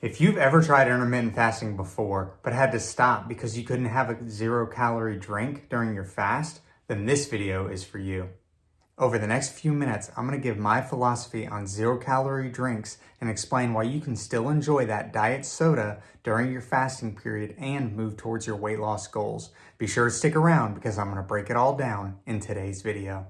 If you've ever tried intermittent fasting before, but had to stop because you couldn't have a 0-calorie drink during your fast, then this video is for you. Over the next few minutes, I'm going to give my philosophy on 0-calorie drinks and explain why you can still enjoy that diet soda during your fasting period and move towards your weight loss goals. Be sure to stick around because I'm going to break it all down in today's video.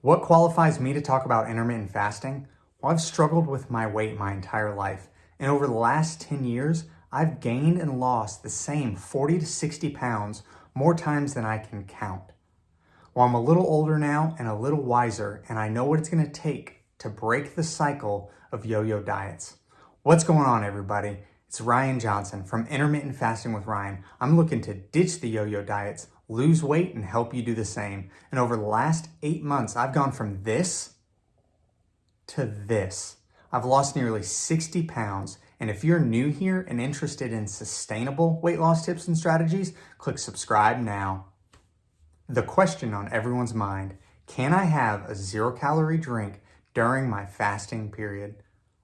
What qualifies me to talk about intermittent fasting? Well, I've struggled with my weight my entire life. And over the last 10 years, I've gained and lost the same 40 to 60 pounds more times than I can count. Well, I'm a little older now and a little wiser, and I know what it's going to take to break the cycle of yo-yo diets. What's going on, everybody? It's Ryan Johnson from Intermittent Fasting with Ryan. I'm looking to ditch the yo-yo diets, lose weight, and help you do the same. And over the last 8 months, I've gone from this to this. I've lost nearly 60 pounds, and if you're new here and interested in sustainable weight loss tips and strategies, click subscribe now. The question on everyone's mind, can I have a 0-calorie drink during my fasting period?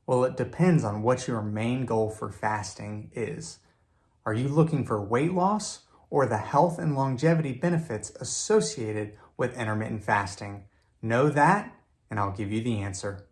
Well, it depends on what your main goal for fasting is. Are you looking for weight loss or the health and longevity benefits associated with intermittent fasting? Know that, and I'll give you the answer.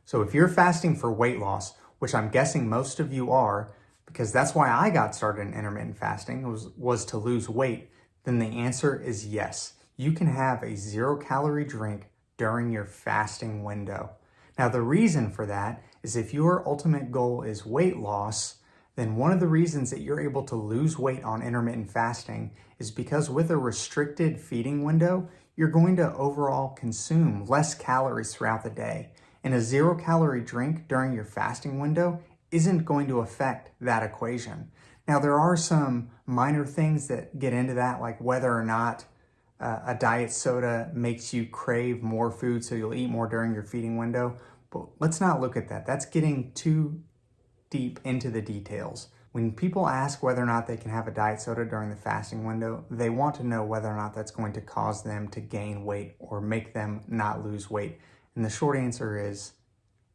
So if you're fasting for weight loss, which I'm guessing most of you are, because that's why I got started in intermittent fasting, was to lose weight, then the answer is yes. You can have a 0-calorie drink during your fasting window. Now, the reason for that is if your ultimate goal is weight loss, then one of the reasons that you're able to lose weight on intermittent fasting is because with a restricted feeding window, you're going to overall consume less calories throughout the day. And a 0-calorie drink during your fasting window isn't going to affect that equation. Now, there are some minor things that get into that, like whether or not a diet soda makes you crave more food, so you'll eat more during your feeding window. But let's not look at that. That's getting too deep into the details. When people ask whether or not they can have a diet soda during the fasting window, they want to know whether or not that's going to cause them to gain weight or make them not lose weight. And the short answer is,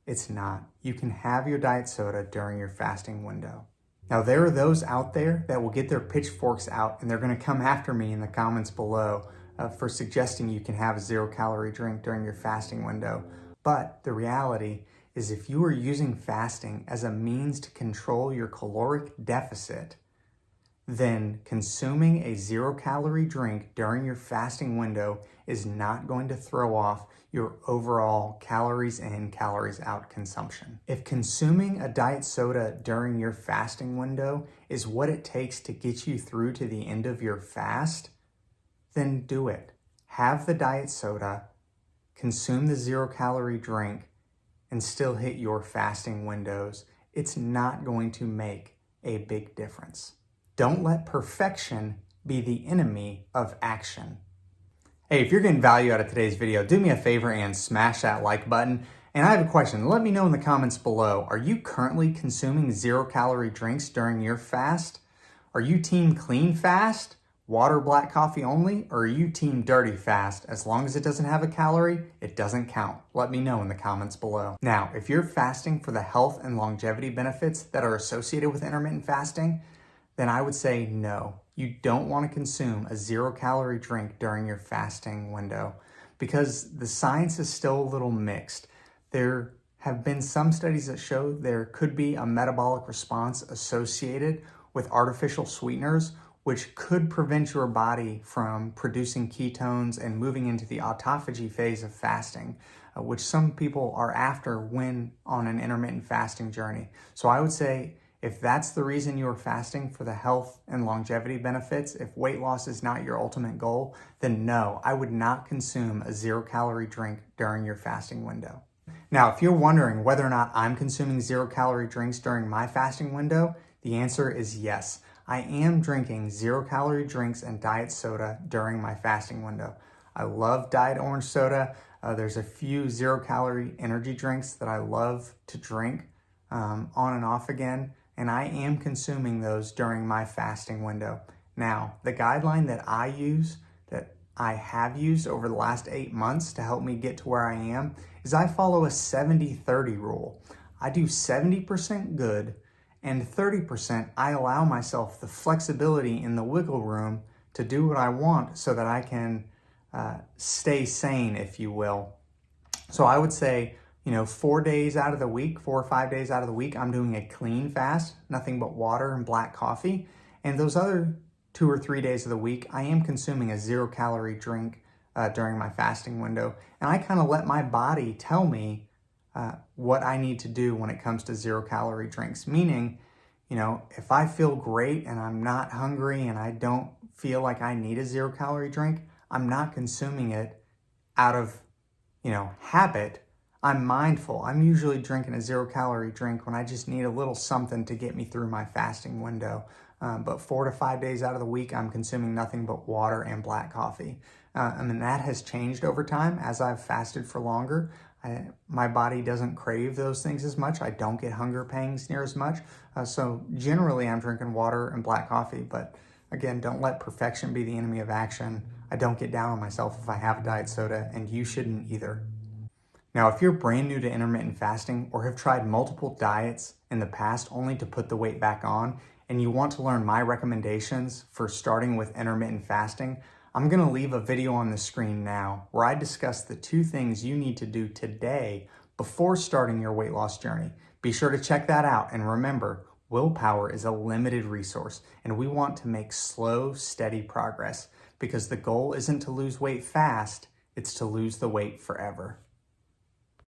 it's not. You can have your diet soda during your fasting window. Now, there are those out there that will get their pitchforks out and they're going to come after me in the comments below for suggesting you can have a 0-calorie drink during your fasting window. But the reality is if you are using fasting as a means to control your caloric deficit, then consuming a 0-calorie drink during your fasting window is not going to throw off your overall calories in, calories out consumption. If consuming a diet soda during your fasting window is what it takes to get you through to the end of your fast, then do it. Have the diet soda, consume the 0-calorie drink, and still hit your fasting windows. It's not going to make a big difference. Don't let perfection be the enemy of action. Hey, if you're getting value out of today's video, do me a favor and smash that like button. And I have a question. Let me know in the comments below. Are you currently consuming 0-calorie drinks during your fast? Are you team clean fast, water, black coffee only? Or are you team dirty fast? As long as it doesn't have a calorie, it doesn't count. Let me know in the comments below. Now, if you're fasting for the health and longevity benefits that are associated with intermittent fasting, then I would say no. You don't want to consume a 0-calorie drink during your fasting window because the science is still a little mixed. There have been some studies that show there could be a metabolic response associated with artificial sweeteners, which could prevent your body from producing ketones and moving into the autophagy phase of fasting, which some people are after when on an intermittent fasting journey. So I would say, if that's the reason you are fasting for the health and longevity benefits, if weight loss is not your ultimate goal, then no, I would not consume a 0-calorie drink during your fasting window. Now, if you're wondering whether or not I'm consuming 0-calorie drinks during my fasting window, the answer is yes. I am drinking 0-calorie drinks and diet soda during my fasting window. I love diet orange soda. There's a few 0-calorie energy drinks that I love to drink on and off again. And I am consuming those during my fasting window. Now, the guideline that I have used over the last 8 months to help me get to where I am is I follow a 70-30 rule. I do 70% good and 30% I allow myself the flexibility in the wiggle room to do what I want so that I can stay sane, if you will. So I would say, 4 days out of the week, 4 or 5 days out of the week, I'm doing a clean fast, nothing but water and black coffee. And those other 2 or 3 days of the week, I am consuming a 0-calorie drink during my fasting window. And I kind of let my body tell me what I need to do when it comes to 0-calorie drinks. Meaning, if I feel great and I'm not hungry and I don't feel like I need a 0-calorie drink, I'm not consuming it out of, habit. I'm mindful. I'm usually drinking a 0-calorie drink when I just need a little something to get me through my fasting window. But 4 to 5 days out of the week, I'm consuming nothing but water and black coffee. That has changed over time as I've fasted for longer. My body doesn't crave those things as much. I don't get hunger pangs near as much. So generally, I'm drinking water and black coffee. But again, don't let perfection be the enemy of action. I don't get down on myself if I have a diet soda, and you shouldn't either. Now, if you're brand new to intermittent fasting or have tried multiple diets in the past only to put the weight back on, and you want to learn my recommendations for starting with intermittent fasting, I'm going to leave a video on the screen now where I discuss the 2 things you need to do today before starting your weight loss journey. Be sure to check that out, and remember, willpower is a limited resource, and we want to make slow, steady progress because the goal isn't to lose weight fast, it's to lose the weight forever.